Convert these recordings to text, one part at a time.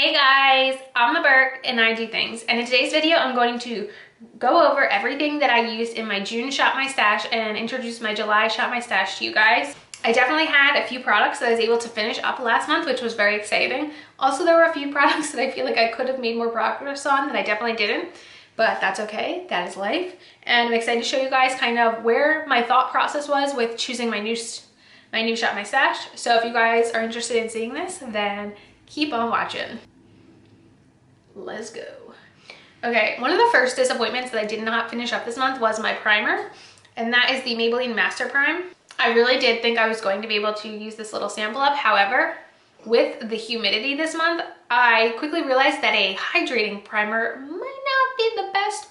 Hey guys, I'm the Burke and I do things, and in today's video I'm going to go over everything that I used in my June Shop My Stash and introduce my July Shop My Stash to you guys. I definitely had a few products that I was able to finish up last month, which was very exciting. Also, there were a few products that I feel like I could have made more progress on that I definitely didn't, but that's okay, that is life. And I'm excited to show you guys kind of where my thought process was with choosing my new Shop My Stash. So if you guys are interested in seeing this, then keep on watching. Let's go. Okay, one of the first disappointments that I did not finish up this month was my primer, and that is the Maybelline Master Prime. I really did think I was going to be able to use this little sample up. However, with the humidity this month, I quickly realized that a hydrating primer might not be the best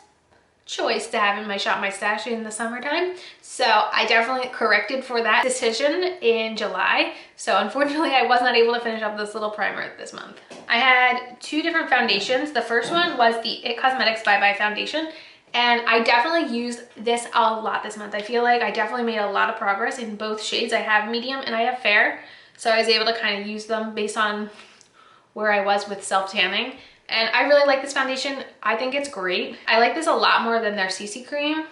choice to have in my Shop My Stash in the summertime. So I definitely corrected for that decision in July. So unfortunately, I was not able to finish up this little primer this month. I had two different foundations. The first one was the It Cosmetics Bye Bye Foundation, and I definitely used this a lot this month. I feel like I definitely made a lot of progress in both shades. I have medium and I have fair, so I was able to kind of use them based on where I was with self-tanning. And I really like this foundation. I think it's great. I like this a lot more than their CC cream.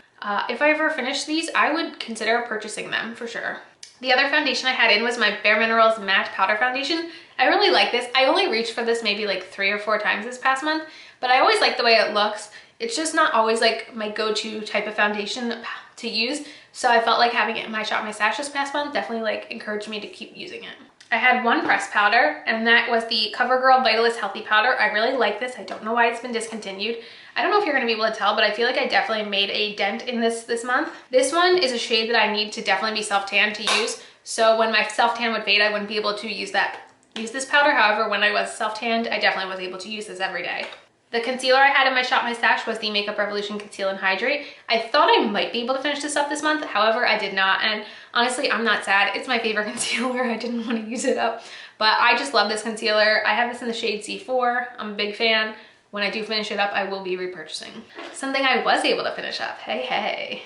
If I ever finish these, I would consider purchasing them for sure. The other foundation I had in was my Bare Minerals Matte Powder Foundation. I really like this. I only reached for this maybe like 3 or 4 times this past month, but I always like the way it looks. It's just not always like my go-to type of foundation to use. So I felt like having it in my Shop My Stash this past month definitely like encouraged me to keep using it. I had one pressed powder, and that was the Covergirl Vitalist Healthy Powder. I really like this. I don't know why it's been discontinued. I don't know if you're going to be able to tell, but I feel like I definitely made a dent in this month. This one is a shade that I need to definitely be self-tan to use. So when my self-tan would fade, I wouldn't be able to use this powder. However, when I was self-tanned, I definitely was able to use this every day. The concealer I had in my Shop My Stash was the Makeup Revolution Conceal and Hydrate. I thought I might be able to finish this up this month. However, I did not. And honestly, I'm not sad. It's my favorite concealer. I didn't want to use it up. But I just love this concealer. I have this in the shade C4. I'm a big fan. When I do finish it up, I will be repurchasing. Something I was able to finish up. Hey.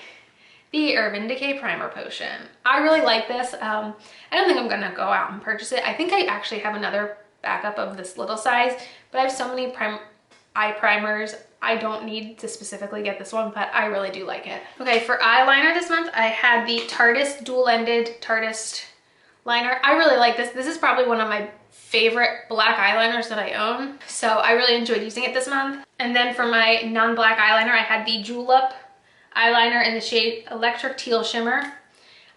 The Urban Decay Primer Potion. I really like this. I don't think I'm going to go out and purchase it. I think I actually have another backup of this little size. But I have so many eye primers, I don't need to specifically get this one, but I really do like it. Okay, for eyeliner this month, I had the Tarteist dual-ended Tarteist liner. I really like this. This is probably one of my favorite black eyeliners that I own, so I really enjoyed using it this month. And then for my non-black eyeliner, I had the Julep eyeliner in the shade Electric Teal Shimmer.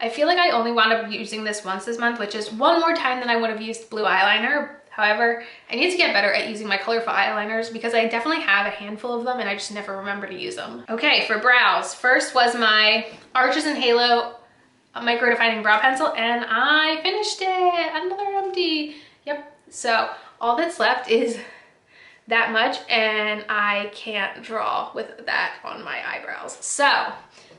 I feel like I only wound up using this once this month, which is one more time than I would have used blue eyeliner. However, I need to get better at using my Colourpop eyeliners because I definitely have a handful of them and I just never remember to use them. Okay, for brows, first was my Arches and Halo Micro Defining Brow Pencil, and I finished it. Another empty. Yep. So all that's left is that much, and I can't draw with that on my eyebrows. So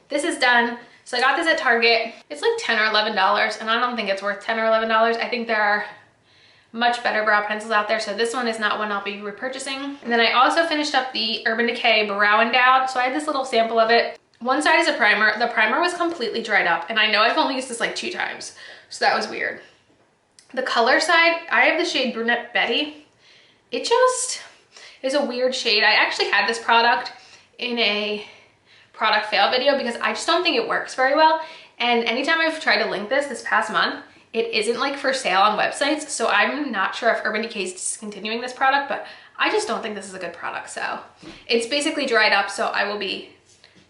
this is done. So I got this at Target. It's like $10 or $11, and I don't think it's worth $10 or $11. I think there are much better brow pencils out there, so this one is not one I'll be repurchasing. And then I also finished up the Urban Decay Brow Endowed. So I had this little sample of it. One side is a primer. The primer was completely dried up, and I know I've only used this like 2 times, so that was weird. The color side, I have the shade Brunette Betty. It just is a weird shade. I actually had this product in a product fail video because I just don't think it works very well. And anytime I've tried to link this past month, it isn't like for sale on websites, so I'm not sure if Urban Decay is discontinuing this product, but I just don't think this is a good product. So it's basically dried up, so I will be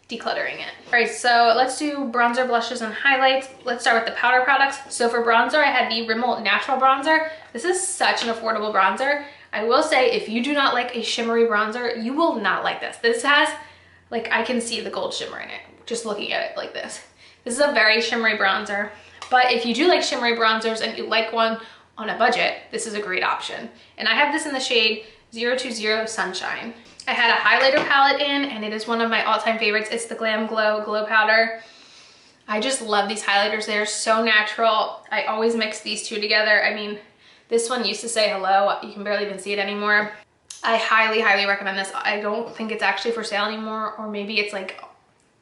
decluttering it. All right, so let's do bronzer, blushes, and highlights. Let's start with the powder products. So for bronzer, I had the Rimmel Natural Bronzer. This is such an affordable bronzer. I will say, if you do not like a shimmery bronzer, you will not like this. This has, like, I can see the gold shimmer in it, just looking at it like this. This is a very shimmery bronzer. But if you do like shimmery bronzers and you like one on a budget, this is a great option. And I have this in the shade 020 Sunshine. I had a highlighter palette in, and it is one of my all-time favorites. It's the Glam Glow Glow Powder. I just love these highlighters. They're so natural. I always mix these two together. I mean, this one used to say hello. You can barely even see it anymore. I highly, highly recommend this. I don't think it's actually for sale anymore, or maybe it's like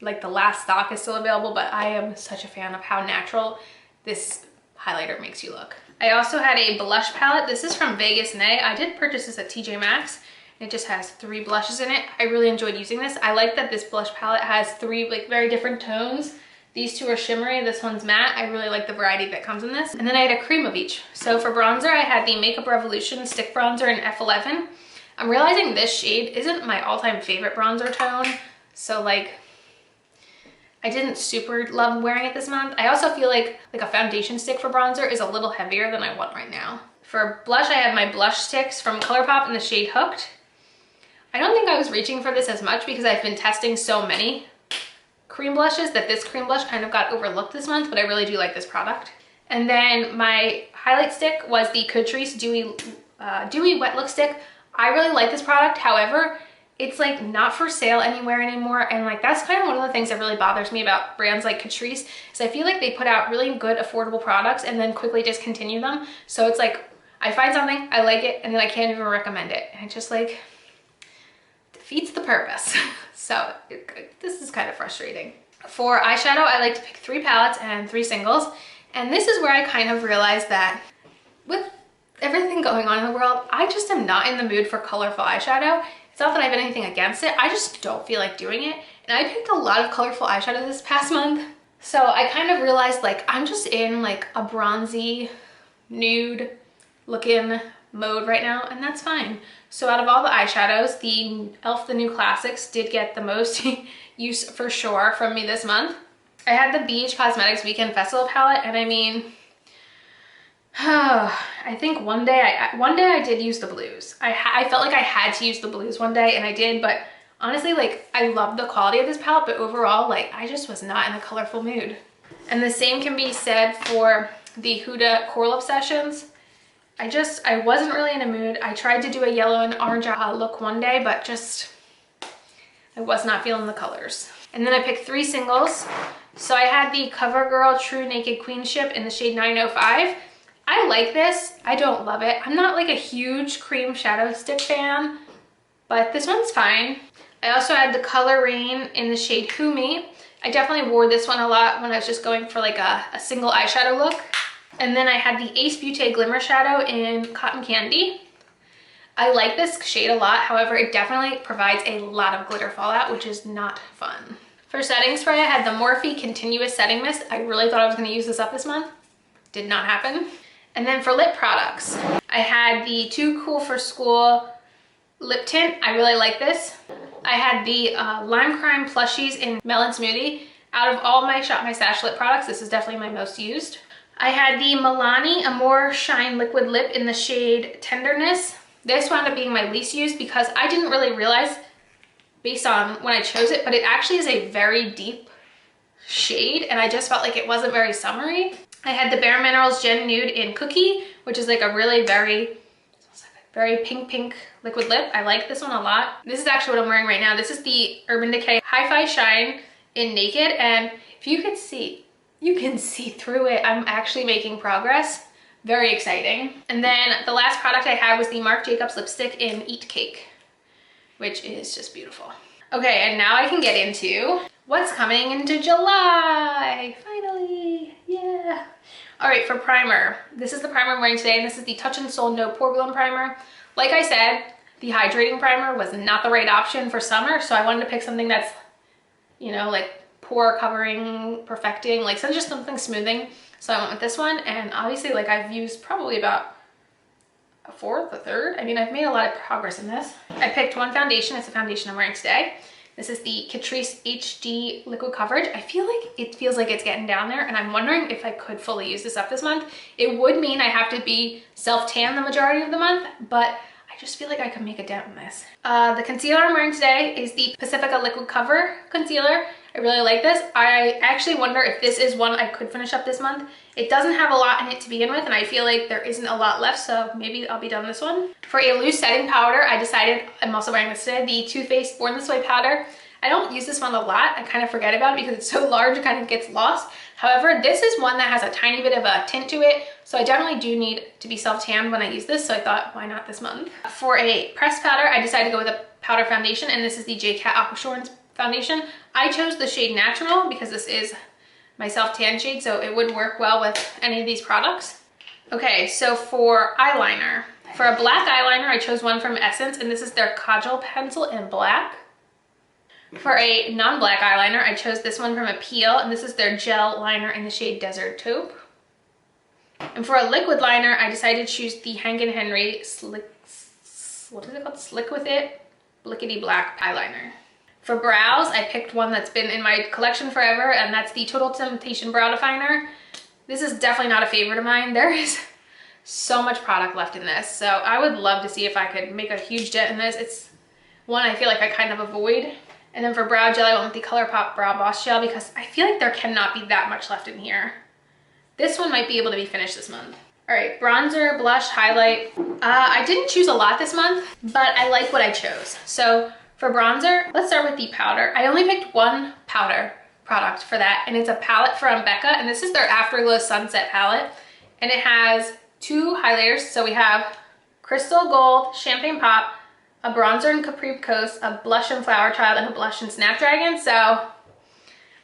the last stock is still available, but I am such a fan of how natural this highlighter makes you look. I also had a blush palette. This is from Vegas Nay. I did purchase this at TJ Maxx. It just has 3 blushes in it. I really enjoyed using this. I like that this blush palette has 3 like very different tones. These 2 are shimmery, this one's matte. I really like the variety that comes in this. And then I had a cream of each. So for bronzer, I had the Makeup Revolution Stick Bronzer in F11. I'm realizing this shade isn't my all-time favorite bronzer tone. So like, I didn't super love wearing it this month. I also feel like a foundation stick for bronzer is a little heavier than I want right now. For blush, I have my blush sticks from Colourpop in the shade Hooked. I don't think I was reaching for this as much because I've been testing so many cream blushes that this cream blush kind of got overlooked this month, but I really do like this product. And then my highlight stick was the Catrice Dewy Wet Look Stick. I really like this product. However, it's like not for sale anywhere anymore. And like, that's kind of one of the things that really bothers me about brands like Catrice is I feel like they put out really good, affordable products and then quickly discontinue them. So it's like, I find something, I like it, and then I can't even recommend it. And it just like defeats the purpose. So this is kind of frustrating. For eyeshadow, I like to pick 3 palettes and 3 singles. And this is where I kind of realized that with everything going on in the world, I just am not in the mood for colorful eyeshadow. It's not that I have anything against it, I just don't feel like doing it. And I picked a lot of colorful eyeshadow this past month. So I kind of realized like I'm just in like a bronzy, nude looking mode right now, and that's fine. So out of all the eyeshadows, the e.l.f. The New Classics did get the most use for sure from me this month. I had the Beach Cosmetics Weekend Festival palette, and I mean, I think one day I did use the blues. I felt like I had to use the blues one day, and I did, but honestly, like, I love the quality of this palette, but overall, like, I just was not in a colorful mood. And the same can be said for the Huda Coral Obsessions. I wasn't really in a mood. I tried to do a yellow and orange look one day, but just, I was not feeling the colors. And then I picked 3 singles. So I had the CoverGirl True Naked Queenship in the shade 905. I like this. I don't love it. I'm not like a huge cream shadow stick fan, but this one's fine. I also had the Color Rain in the shade Who Me. I definitely wore this one a lot when I was just going for like a single eyeshadow look. And then I had the Ace Beauté Glimmer Shadow in Cotton Candy. I like this shade a lot. However, it definitely provides a lot of glitter fallout, which is not fun. For setting spray, I had the Morphe Continuous Setting Mist. I really thought I was going to use this up this month. Did not happen. And then for lip products, I had the Too Cool for School lip tint. I really like this. I had the Lime Crime Plushies in Melon Smoothie. Out of all my Shop My Stash lip products, this is definitely my most used. I had the Milani Amore Shine Liquid Lip in the shade Tenderness. This wound up being my least used because I didn't really realize based on when I chose it, but it actually is a very deep shade and I just felt like it wasn't very summery. I had the Bare Minerals Gen Nude in Cookie, which is like a really very pink liquid lip. I like this one a lot. This is actually what I'm wearing right now. This is the Urban Decay Hi-Fi Shine in Naked, and if you could see, you can see through it. I'm actually making progress. Very exciting. And then the last product I had was the Marc Jacobs lipstick in Eat Cake, which is just beautiful. Okay, and now I can get into what's coming into July. Finally, yeah. All right, for primer, this is the primer I'm wearing today, and this is the Touch in Sol No Pore Bloom Primer. Like I said, the hydrating primer was not the right option for summer, so I wanted to pick something that's, you know, like pore covering, perfecting, like just something smoothing. So I went with this one, and obviously like I've used probably about a fourth, a third. I mean, I've made a lot of progress in this. I picked one foundation. It's the foundation I'm wearing today. This is the Catrice HD Liquid Coverage. I feel like it feels like it's getting down there, and I'm wondering if I could fully use this up this month. It would mean I have to be self-tan the majority of the month, but I just feel like I could make a dent in this. The concealer I'm wearing today is the Pacifica Liquid Cover Concealer. I really like this. I actually wonder if this is one I could finish up this month. It doesn't have a lot in it to begin with, and I feel like there isn't a lot left, so maybe I'll be done this one. For a loose setting powder, I decided, I'm also wearing this today, the Too Faced Born This Way powder. I don't use this one a lot. I kind of forget about it because it's so large, it kind of gets lost. However, this is one that has a tiny bit of a tint to it, so I definitely do need to be self-tanned when I use this, so I thought, why not this month? For a pressed powder, I decided to go with a powder foundation, and this is the J. Cat Aquashorns foundation. I chose the shade Natural because this is my self-tan shade, so it would work well with any of these products. Okay, so for eyeliner. For a black eyeliner, I chose one from Essence, and this is their Kajal pencil in black. For a non-black eyeliner, I chose this one from Appeal, and this is their gel liner in the shade Desert Taupe. And for a liquid liner, I decided to choose the Hank & Henry Slick With It Blickety Black eyeliner. For brows, I picked one that's been in my collection forever, and that's the Total Temptation Brow Definer. This is definitely not a favorite of mine. There is so much product left in this, so I would love to see if I could make a huge dent in this. It's one I feel like I kind of avoid. And then for brow gel, I went with the Colourpop Brow Boss Gel because I feel like there cannot be that much left in here. This one might be able to be finished this month. All right, bronzer, blush, highlight. I didn't choose a lot this month, but I like what I chose. So for bronzer, let's start with the powder. I only picked one powder product for that, and it's a palette from Becca, and this is their Afterglow Sunset palette. And it has two highlighters. So we have Crystal Gold, Champagne Pop, a bronzer in Capri Coast, a blush in Flower Child, and a blush in Snapdragon. So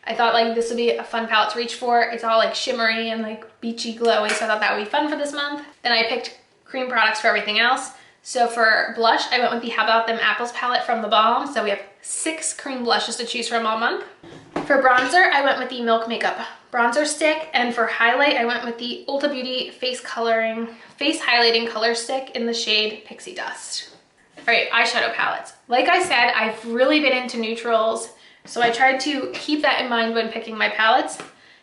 I thought like this would be a fun palette to reach for. It's all like shimmery and like beachy glowy, so I thought that would be fun for this month. Then I picked cream products for everything else. So for blush, I went with the How About Them Apples palette from the Balm. So we have 6 cream blushes to choose from all month. For bronzer, I went with the Milk Makeup bronzer stick, and for highlight, I went with the Ulta Beauty Face Highlighting Color Stick in the shade Pixie Dust. All right, eyeshadow palettes. Like I said, I've really been into neutrals, so I tried to keep that in mind when picking my palettes.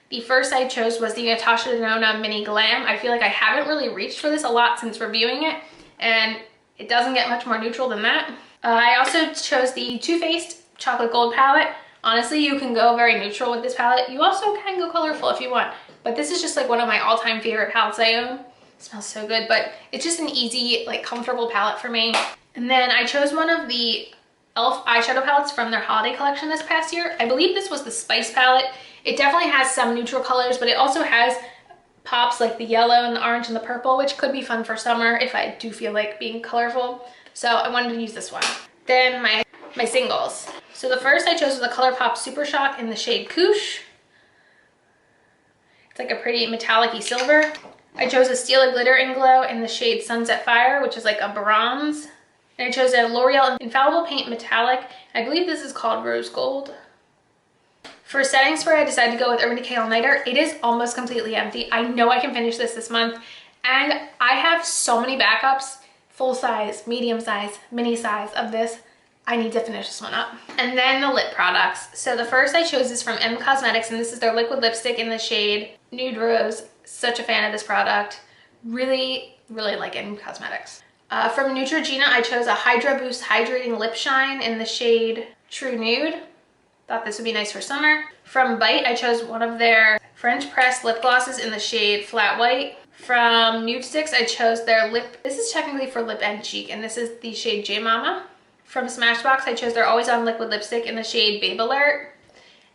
The first I chose was the Natasha Denona Mini Glam. I feel like I haven't really reached for this a lot since reviewing it, and it doesn't get much more neutral than that. I also chose the Too Faced Chocolate Gold palette. Honestly, you can go very neutral with this palette. You also can go colorful if you want, but this is just like one of my all-time favorite palettes I own. It smells so good, but it's just an easy, like comfortable palette for me. And then I chose one of the e.l.f. eyeshadow palettes from their holiday collection this past year. I believe this was the Spice palette. It definitely has some neutral colors, but it also has pops like the yellow and the orange and the purple, which could be fun for summer if I do feel like being colorful. So I wanted to use this one. Then my singles. So the first I chose was the Colourpop Super Shock in the shade Koosh. It's like a pretty metallic-y silver. I chose a Stile Glitter and Glow in the shade Sunset Fire, which is like a bronze. And I chose a L'Oreal Infallible Paint Metallic. I believe this is called Rose Gold. For setting spray, I decided to go with Urban Decay All Nighter. It is almost completely empty. I know I can finish this month. And I have so many backups, full size, medium size, mini size of this. I need to finish this one up. And then the lip products. So the first I chose is from M Cosmetics, and this is their liquid lipstick in the shade Nude Rose. Such a fan of this product. Really, really like M Cosmetics. From Neutrogena, I chose a Hydra Boost Hydrating Lip Shine in the shade True Nude. Thought this would be nice for summer. From Bite, I chose one of their French pressed lip glosses in the shade Flat White. From Nude Sticks, I chose their lip, this is technically for lip and cheek, and this is the shade J Mama. From Smashbox, I chose their Always On liquid lipstick in the shade Babe Alert.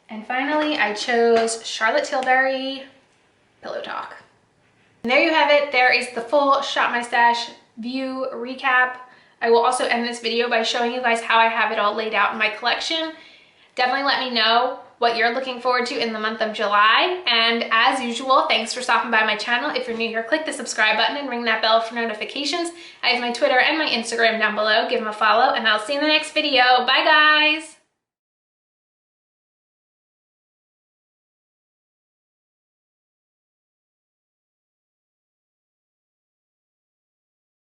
And finally, I chose Charlotte Tilbury Pillow Talk. And there you have it. There is the full Shop My Stash view recap. I will also end this video by showing you guys how I have it all laid out in my collection. Definitely let me know what you're looking forward to in the month of July. And as usual, thanks for stopping by my channel. If you're new here, click the subscribe button and ring that bell for notifications. I have my Twitter and my Instagram down below. Give them a follow, and I'll see you in the next video. Bye, guys.